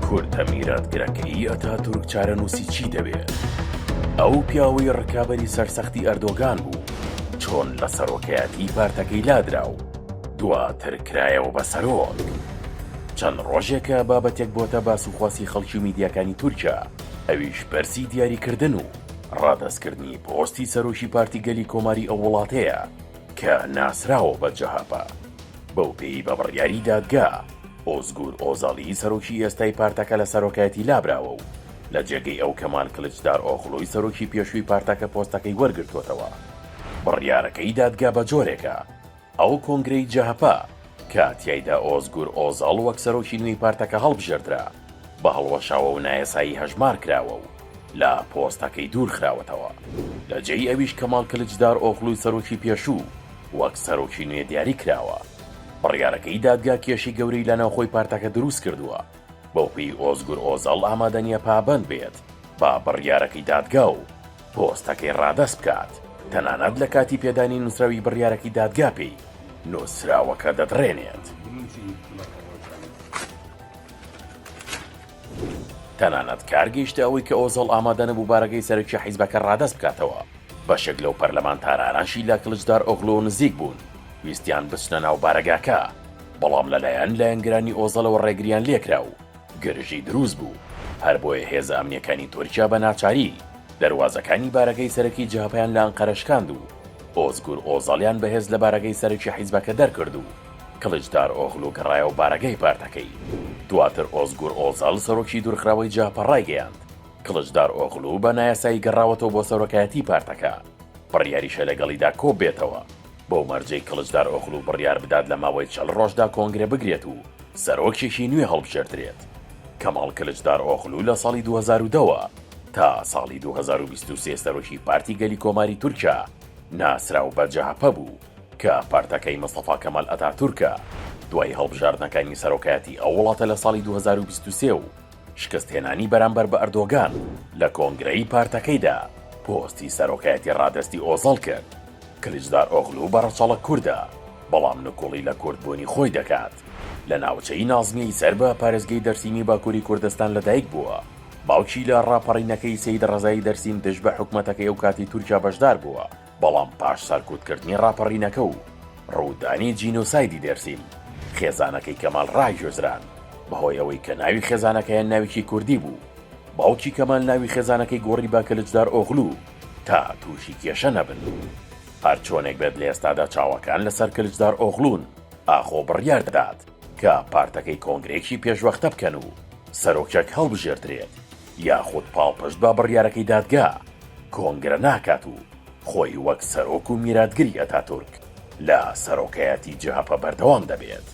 کورتە میراتگرەکەی ئەتاتورک چارەنووسی چی دەبێت؟ ئەو پیاوەی ڕکابەری سەرسەختی ئەردۆگان بوو چۆن لە سەرۆکایەتی پارتەکەی لادراو دواتر کرایەوە بە سەرۆک. چەند ڕۆژێکە بابەتێک بۆتە باسوخواسی خەڵکی و میدیاکانی تورکیا، ئەویش بەرسی دیاریکردن و ڕادەستکردنی پۆستی سەرۆکی پارتی گەلی کۆماری ئەو وڵاتەیە کە ناسراوە بە جەهاپە. بەو پێی بە بڕیاری دادگا ئۆزگور ئۆزاڵی سەرۆکی ئێستای پارتەکە لە سەرۆکایەتی لابراوە و لە جێگەی ئەو کەمال کلجدار ئۆغڵۆی سەرۆکی پێشووی پارتەکە پۆستەکەی وەرگرتوتەوە. بڕیارەکەی دادگا بە جۆرێکە ئەو کۆنگرەی جەهاپە کە تیایدا ئۆزگور ئۆزاڵ وەک سەرۆکی نوێی پارتەکە هەڵبژێردرا بە هەڵوەشاوە و نایەسایی هەژمار کراوە و لە پۆستەکەی دوور خراوەتەوە. لە جێی ئەویش کەمال کلجدار ئۆغڵۆی سەرۆکی پێشوو وەک سەرۆکی نوێ دیاری کراوە. بڕیارەکەی دادگا کێشی گەورەی لە ناوخۆی پارتەکە دروست کردووە، بەو پێی ئۆزگور ئۆزاڵ ئامادەنیە پابەند بێت با بڕیارەکەی دادگا و پۆستەکەی ڕادەست بکات، تەنانەت لە کاتی پێدانی نووسراوی بڕیارەکەی دادگا پێی نووسراوەکە دەدڕێنێت. تەنانەت کارگەیشتە ئەوەی کە ئۆزاڵ ئامادە نەبوو بارەکەی سەرۆکی حیزبەکە ڕادەست بکاتەوە. بەشێک لەو پەرلەمانتارانشی لە کلجدار ئۆغڵۆ نزیک بوون، ویستیان بچنە ناو بارەگاکە، بەڵام لەلایەن لایەنگرانی ئۆزاڵەوە ڕێگریان لێکرا و گرژی دروست بوو. هەر بۆیە هێزە ئەمنیەکانی تورکیا بە ناچاری دەواازەکانی بارەگەی سەرەکی جەهاپەیان لە ئەنقەرەشکاند و ئۆزگور ئۆزاڵیان بەهێز لە بارەگەی سەرۆکی حیزبەکە دەرکرد و کلجدار ئۆغڵۆ گەڕایەوە بارەگەی پارتەکەی. دواتر ئۆزگور ئۆزاڵ سەرۆکی دوورخراوەی جەهاپە ڕایگەیاند. کلجدار ئۆغڵۆ بە نایەسایی گەڕاوەتەوە بۆ سەرۆکایەتی پارتەکە، بڕیاریشە لەگەڵیدا کۆ بێتەوە. بۆ مەرجەی کلجدار ئۆغڵۆ بڕیار بدات لە ماوەی 40 ڕۆژدا کۆنگرە بگرێت و سەرۆکێکی نوێ هەڵبژێردرێت. کەمال کلجدار ئۆغڵۆ لە ساڵی 2010 تا ساڵی 2023 سەرۆکی پارتی گەلی کۆماری تورکیا ناسراو بە جەهاپە بوو کە پارتەکەی مستەفا کەمال ئەتاتورکە دوای هەڵبژاردنەکانی سەرۆکایەتی ئەو وڵاتە لە ساڵی 2023 و شکستهێنانی بەرامبەر بە ئەردۆگان لە کۆنگرەی پارتەکەیدا پۆستی سەرۆکایەتی ڕادەستی ئۆزاڵ کرد. کلجدار ئۆغڵۆ بەڕەچەڵە کووردە، بەڵام نکۆڵی لە کوردبوونی خۆی دەکات. لە ناوچەی نازمیەی سەر بە پارێزگەی دەرسیمی باکووری کوردستان لەدایک بووە. باوکی لە ڕاپەڕینەکەی سەید ڕەزایی دەرسیم دژ بە حکومەتەکەی ئەو کاتی تورکیا بەشدار بووە، بەڵام پاش سەرکوتکردنی ڕاپەڕینەکە و ڕوودانی جینۆسایدی دەرسیم خێزانەکەی کەمال ڕایژۆزران بەهۆی ئەوەی کە ناوی خێزانەکەیان ناویکی کوردی بوو. باوکی کەمال ناوی خێزانەکەی گۆڕی با کلجدار ئۆغڵۆ تا تووشی کێشە نەبن. هەر چۆنێک بێت لە ئێستادا چاوەکان لەسەر کلجدار ئۆغڵۆن، ئاخۆ بڕیار دەدات کە پارتەکەی کۆنگرێکی پێشوەختە بکەن و سەرۆکێک هەڵبژێردرێت، یاخود پاڵپشت با بڕیارەکەی دادگا کۆنگرە ناکات و خۆی وەک سەرۆک و میراتگری ئەتاتورک لە سەرۆکایەتی جەهاپە بەردەوام دەبێت.